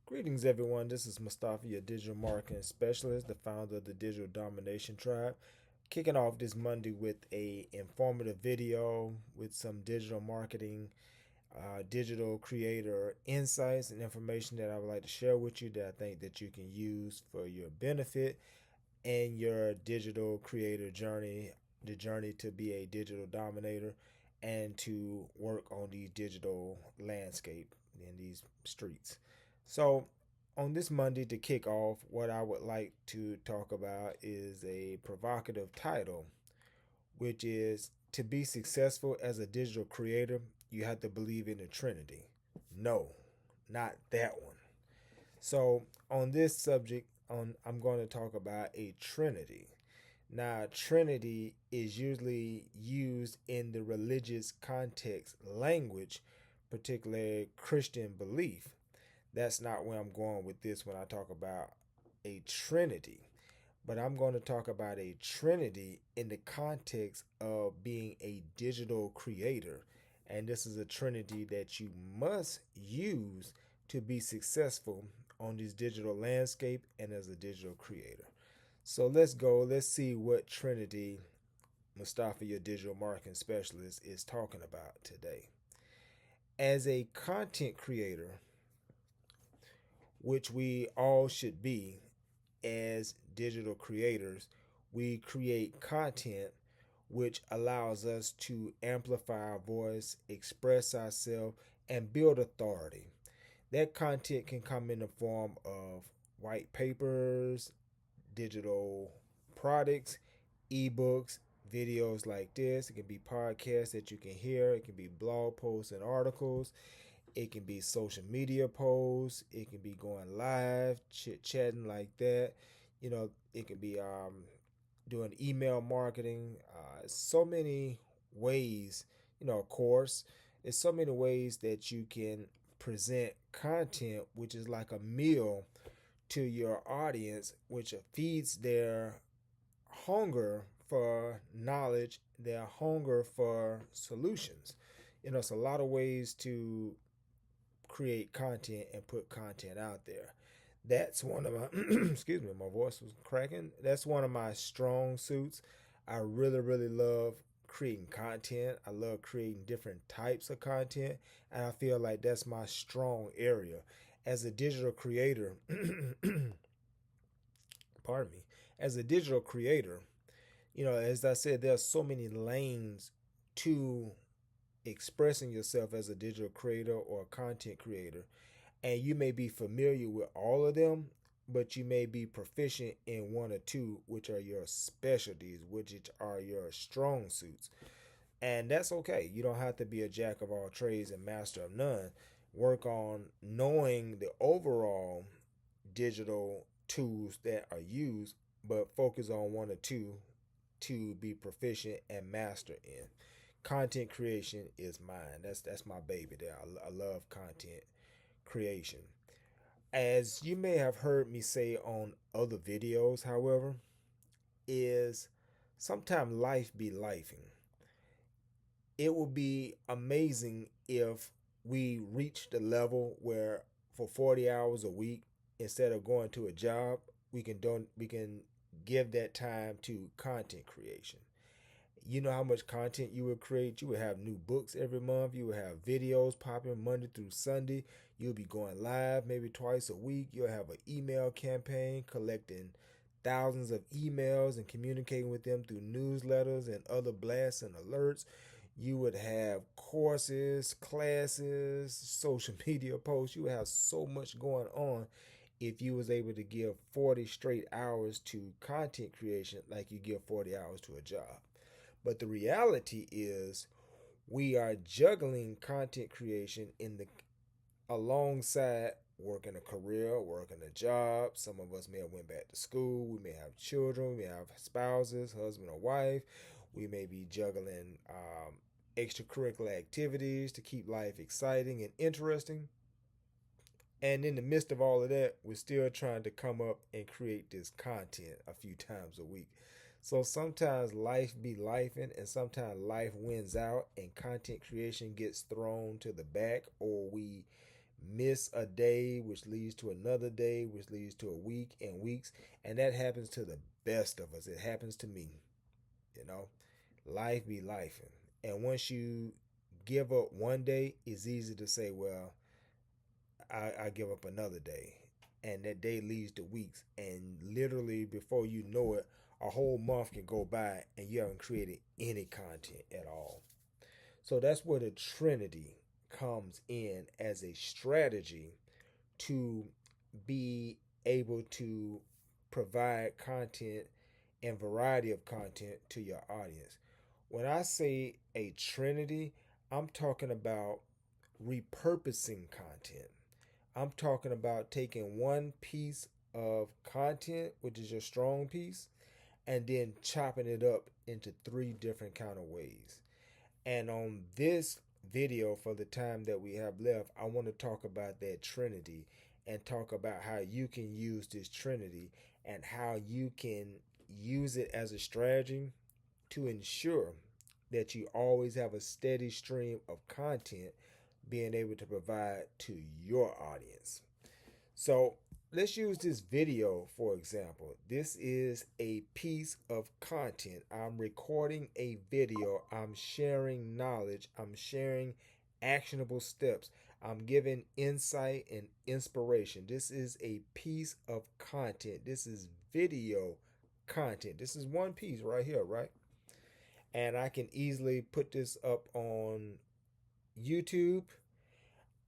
Greetings, everyone. This is Mustafa, your digital marketing specialist, the founder of the Digital Domination Tribe. Kicking off this Monday with a informative video with some digital marketing, digital creator insights and information that I would like to share with you that I think that you can use for your benefit and your digital creator journey, the journey to be a digital dominator and to work on the digital landscape in these streets. So, on this Monday to kick off, what I would like to talk about is a provocative title, which is to be successful as a digital creator, you have to believe in the Trinity. No, not that one. So, on this subject, I'm going to talk about a Trinity. Now, Trinity is usually used in the religious context language, particularly Christian belief. That's not where I'm going with this when I talk about a Trinity. But I'm going to talk about a Trinity in the context of being a digital creator. And this is a Trinity that you must use to be successful on this digital landscape and as a digital creator. So let's go. Let's see what Trinity Mustafa, your digital marketing specialist, is talking about today. As a content creator, which we all should be as digital creators, we create content which allows us to amplify our voice, express ourselves, and build authority. That content can come in the form of white papers, digital products, ebooks, videos like this. It can be podcasts that you can hear. It can be blog posts and articles. It can be social media posts. It can be going live, chit chatting like that. It can be doing email marketing. So many ways, of course, there's so many ways that you can present content, which is like a meal to your audience, which feeds their hunger for knowledge, their hunger for solutions. It's a lot of ways to create content and put content out there. That's one of my, excuse me, my voice was cracking. That's one of my strong suits. I really, really love creating content. I love creating different types of content. And I feel like that's my strong area. As a digital creator, pardon me, as a digital creator, as I said, there's so many lanes to expressing yourself as a digital creator or a content creator. And you may be familiar with all of them, but you may be proficient in one or two, which are your specialties, which are your strong suits. And that's okay. You don't have to be a jack of all trades and master of none. Work on knowing the overall digital tools that are used, but focus on one or two to be proficient and master in. Content creation is mine. That's my baby there. I love content creation. As you may have heard me say on other videos, however, is sometimes life be lifing. It would be amazing if we reached the level where for 40 hours a week, instead of going to a job, we can give that time to content creation. You know how much content you would create. You would have new books every month. You would have videos popping Monday through Sunday. You'll be going live maybe twice a week. You'll have an email campaign collecting thousands of emails and communicating with them through newsletters and other blasts and alerts. You would have courses, classes, social media posts. You would have so much going on if you was able to give 40 straight hours to content creation like you give 40 hours to a job. But the reality is we are juggling content creation in the alongside working a career, working a job. Some of us may have went back to school. We may have children. We may have spouses, husband or wife. We may be juggling extracurricular activities to keep life exciting and interesting. And in the midst of all of that, we're still trying to come up and create this content a few times a week. So sometimes life be lifing, and sometimes life wins out and content creation gets thrown to the back, or we miss a day, which leads to another day, which leads to a week and weeks. And that happens to the best of us. It happens to me. You know, life be life. And once you give up one day, it's easy to say, well, I give up another day. And that day leads to weeks. And literally, before you know it, a whole month can go by and you haven't created any content at all. So that's where the Trinity comes in as a strategy to be able to provide content and variety of content to your audience. When I say a Trinity, I'm talking about repurposing content. I'm talking about taking one piece of content, which is your strong piece, and then chopping it up into three different kind of ways. And on this video, for the time that we have left, I want to talk about that Trinity and talk about how you can use this Trinity and how you can use it as a strategy to ensure that you always have a steady stream of content being able to provide to your audience. So let's use this video for example. This is a piece of content. I'm recording a video. I'm sharing knowledge. I'm sharing actionable steps. I'm giving insight and inspiration. This is a piece of content. This is video content. This is one piece right here, right? And I can easily put this up on YouTube.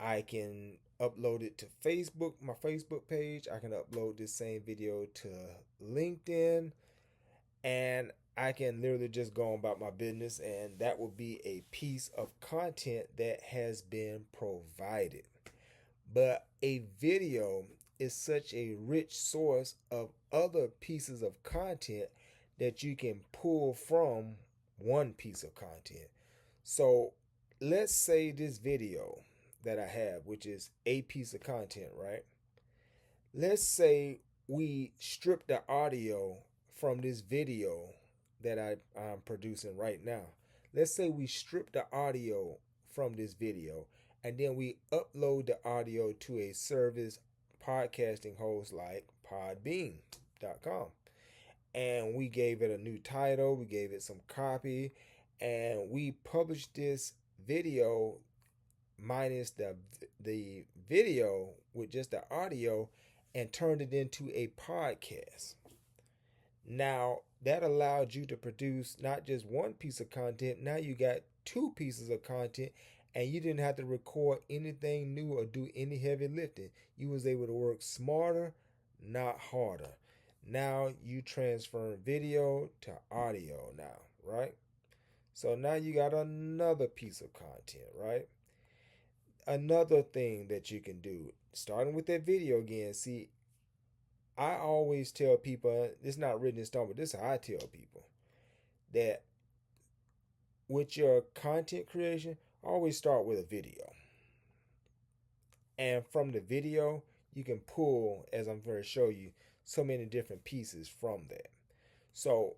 I can upload it to Facebook, my Facebook page. I can upload this same video to LinkedIn, and I can literally just go on about my business, and that will be a piece of content that has been provided. But a video is such a rich source of other pieces of content that you can pull from one piece of content. So let's say this video that I have, which is a piece of content, right? Let's say we strip the audio from this video that I'm producing right now. Let's say we strip the audio from this video and then we upload the audio to a service podcasting host like podbean.com. And we gave it a new title, we gave it some copy, and we published this video minus the video with just the audio and turned it into a podcast. Now that allowed you to produce not just one piece of content, now you got two pieces of content, and you didn't have to record anything new or do any heavy lifting. You was able to work smarter, not harder. Now you transfer video to audio now, right? So now you got another piece of content, right? Another thing that you can do, starting with that video again. See, I always tell people, it's not written in stone, but this is how I tell people, that with your content creation, always start with a video. And from the video, you can pull, as I'm going to show you, so many different pieces from that. So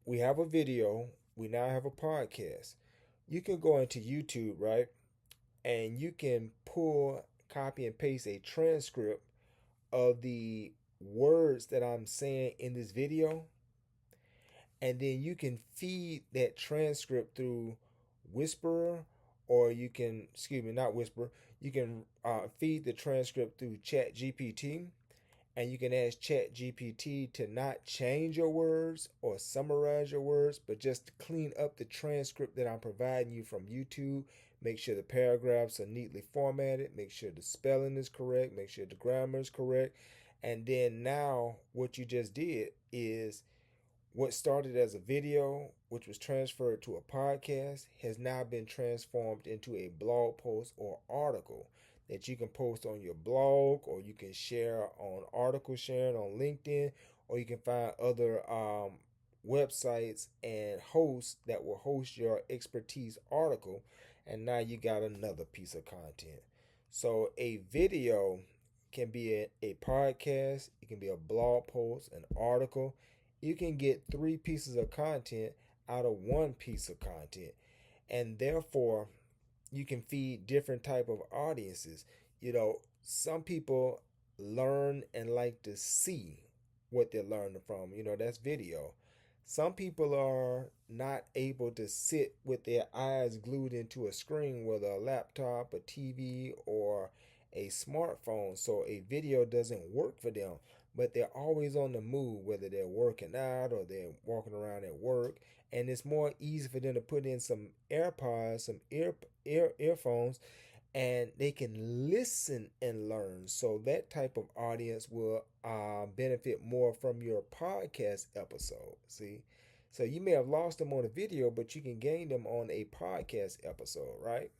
we have a video, we now have a podcast. You can go into YouTube, right? And you can pull, copy, and paste a transcript of the words that I'm saying in this video. And then you can feed that transcript through Whisperer, or you can, not Whisperer, you can feed the transcript through ChatGPT. And you can ask ChatGPT to not change your words or summarize your words, but just clean up the transcript that I'm providing you from YouTube. Make sure the paragraphs are neatly formatted. Make sure the spelling is correct. Make sure the grammar is correct. And then now what you just did is what started as a video, which was transferred to a podcast, has now been transformed into a blog post or article that you can post on your blog, or you can share on article sharing on LinkedIn, or you can find other websites and hosts that will host your expertise article. And now you got another piece of content. So a video can be a podcast, it can be a blog post, an article. You can get three pieces of content out of one piece of content. And therefore, you can feed different type of audiences. Some people learn and like to see what they're learning from. That's video. Some people are not able to sit with their eyes glued into a screen, whether a laptop, a TV, or a smartphone. So a video doesn't work for them, but they're always on the move, whether they're working out or they're walking around at work. And it's more easy for them to put in some AirPods, some earphones, and they can listen and learn. So that type of audience will benefit more from your podcast episode. See, so you may have lost them on a video, but you can gain them on a podcast episode, right?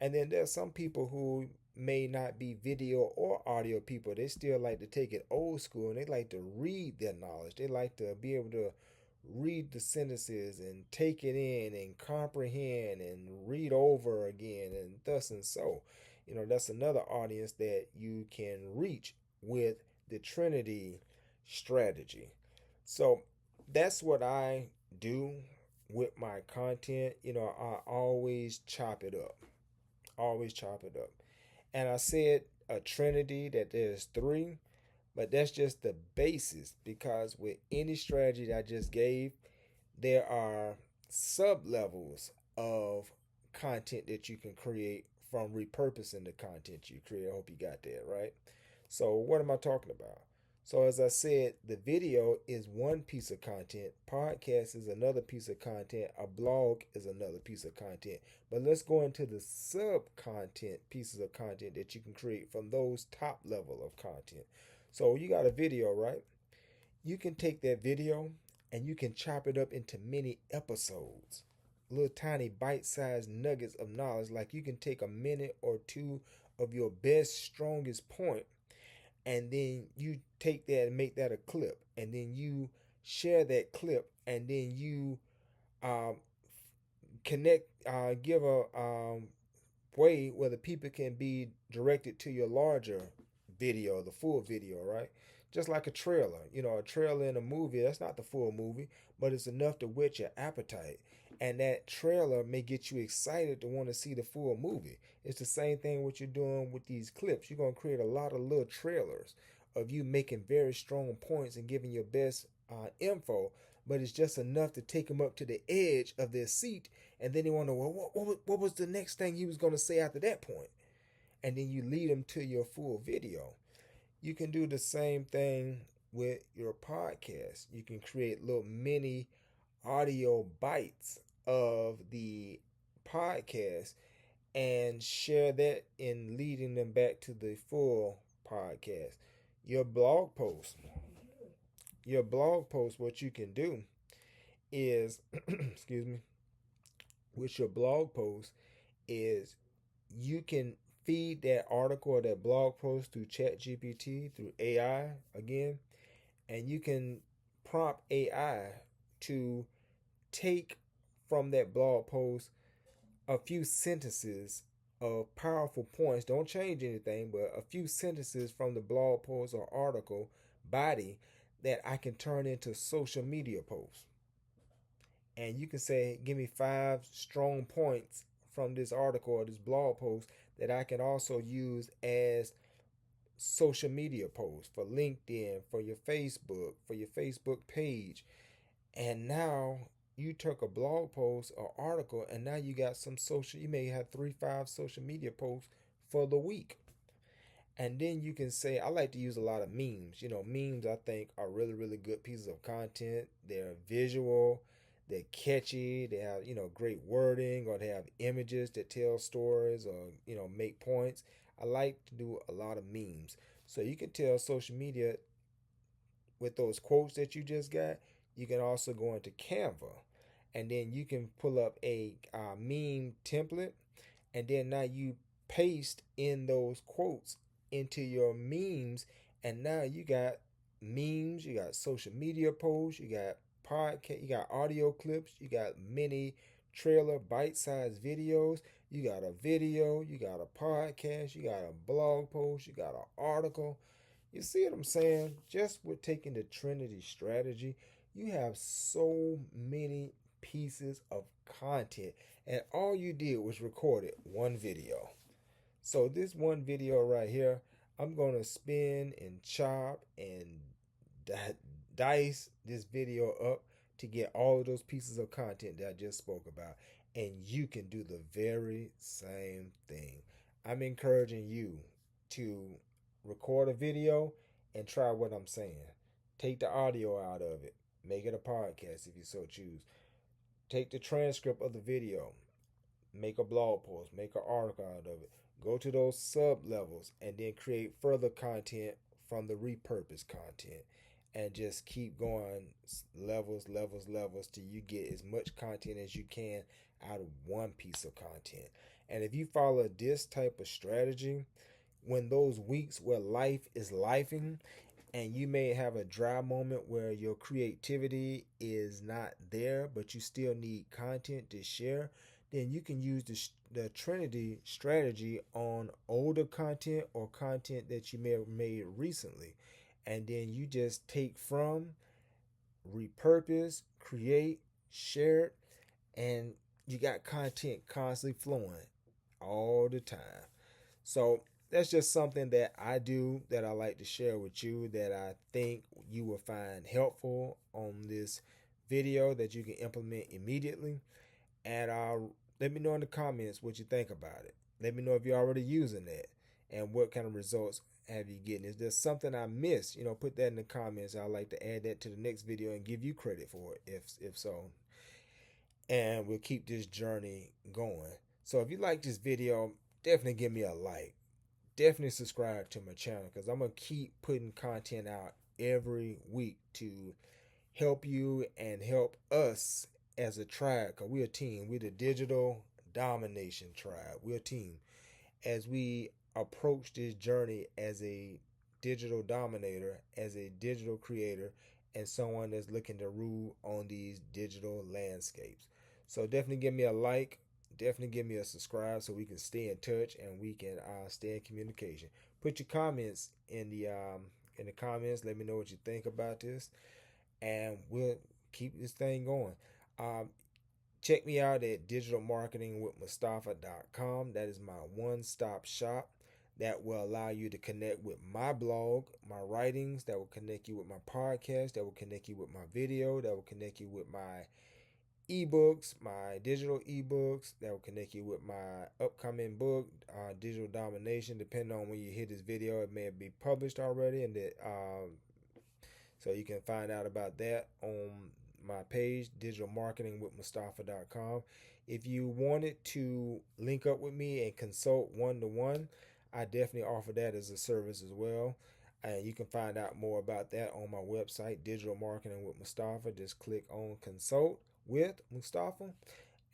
And then there's some people who may not be video or audio people. They still like to take it old school, and they like to read their knowledge. They like to be able to read the sentences and take it in and comprehend and read over again and thus and so. That's another audience that you can reach with the Trinity strategy. So that's what I do with my content. I always chop it up. Always chop it up. And I said a Trinity, that there's three, but that's just the basis, because with any strategy that I just gave, there are sub levels of content that you can create from repurposing the content you create. I hope you got that right. So, what am I talking about? So, as I said, the video is one piece of content, podcast is another piece of content, a blog is another piece of content. But let's go into the sub content pieces of content that you can create from those top level of content. So you got a video, right? You can take that video and you can chop it up into many episodes, little tiny bite-sized nuggets of knowledge. Like, you can take a minute or two of your best, strongest point, and then you take that and make that a clip, and then you share that clip, and then you um, connect, give a way where the people can be directed to your larger video, the full video, right? Just like a trailer. A trailer in a movie, that's not the full movie, but it's enough to whet your appetite. And that trailer may get you excited to want to see the full movie. It's the same thing what you're doing with these clips. You're going to create a lot of little trailers of you making very strong points and giving your best info, but it's just enough to take them up to the edge of their seat, and then they want to know, well, what was the next thing he was going to say after that point? And then you lead them to your full video. You can do the same thing with your podcast. You can create little mini audio bites of the podcast and share that in leading them back to the full podcast. Your blog post, what you can do is, excuse me, with your blog post is you can feed that article or that blog post through ChatGPT, through AI again, and you can prompt AI to take from that blog post a few sentences of powerful points. Don't change anything, but a few sentences from the blog post or article body that I can turn into social media posts. And you can say, give me 5 strong points from this article or this blog post that I can also use as social media posts for LinkedIn, for your Facebook page. And now you took a blog post or article, and now you got you may have 3-5 social media posts for the week. And then you can say, I like to use a lot of memes. Memes I think are really, really good pieces of content. They're visual, they're catchy, they have, great wording, or they have images that tell stories or, make points. I like to do a lot of memes. So you can tell social media with those quotes that you just got, you can also go into Canva, and then you can pull up a meme template, and then now you paste in those quotes into your memes, and now you got memes, you got social media posts, you got podcast, you got audio clips, you got mini trailer bite-sized videos, you got a video, you got a podcast, you got a blog post, you got an article. You see what I'm saying? Just with taking the Trinity strategy, you have so many pieces of content, and all you did was recorded one video. So this one video right here, I'm gonna spin and chop and dice this video up to get all of those pieces of content that I just spoke about. And you can do the very same thing. I'm encouraging you to record a video and try what I'm saying. Take the audio out of it. Make it a podcast if you so choose. Take the transcript of the video. Make a blog post. Make an article out of it. Go to those sub levels and then create further content from the repurposed content, and just keep going levels till you get as much content as you can out of one piece of content. And if you follow this type of strategy, when those weeks where life is lifing and you may have a dry moment where your creativity is not there, but you still need content to share, then you can use the Trinity strategy on older content or content that you may have made recently. And then you just take from, repurpose, create, share it, and you got content constantly flowing all the time. So that's just something that I do that I like to share with you that I think you will find helpful on this video that you can implement immediately. And let me know in the comments what you think about it. Let me know if you're already using that and what kind of results have you getting. Is there something I missed? Put that in the comments. I'd like to add that to the next video and give you credit for it if so. And we'll keep this journey going. So if you like this video, definitely give me a like. Definitely subscribe to my channel because I'm going to keep putting content out every week to help you and help us as a tribe, because we're a team. We're the digital domination tribe. We're a team. As we approach this journey as a digital dominator, as a digital creator, and someone that's looking to rule on these digital landscapes. So definitely give me a like. Definitely give me a subscribe so we can stay in touch and we can stay in communication. Put your comments in the comments. Let me know what you think about this, and we'll keep this thing going. Check me out at digitalmarketingwithmustafa.com. That is my one-stop shop that will allow you to connect with my blog, my writings, that will connect you with my podcast, that will connect you with my video, that will connect you with my ebooks, my digital ebooks, that will connect you with my upcoming book, Digital Domination. Depending on when you hear this video, it may be published already, and that so you can find out about that on my page, digitalmarketingwithmustafa.com. If you wanted to link up with me and consult one-to-one, I definitely offer that as a service as well. And you can find out more about that on my website, Digital Marketing with Mustafa. Just click on Consult with Mustafa,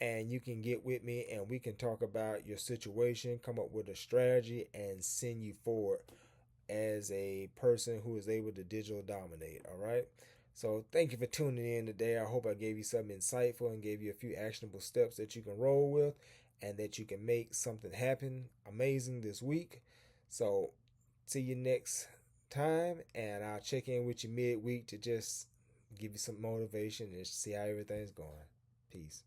and you can get with me and we can talk about your situation, come up with a strategy, and send you forward as a person who is able to digital dominate. All right. So thank you for tuning in today. I hope I gave you something insightful and gave you a few actionable steps that you can roll with and that you can make something happen amazing this week. So see you next time, and I'll check in with you midweek to just give you some motivation and see how everything's going. Peace.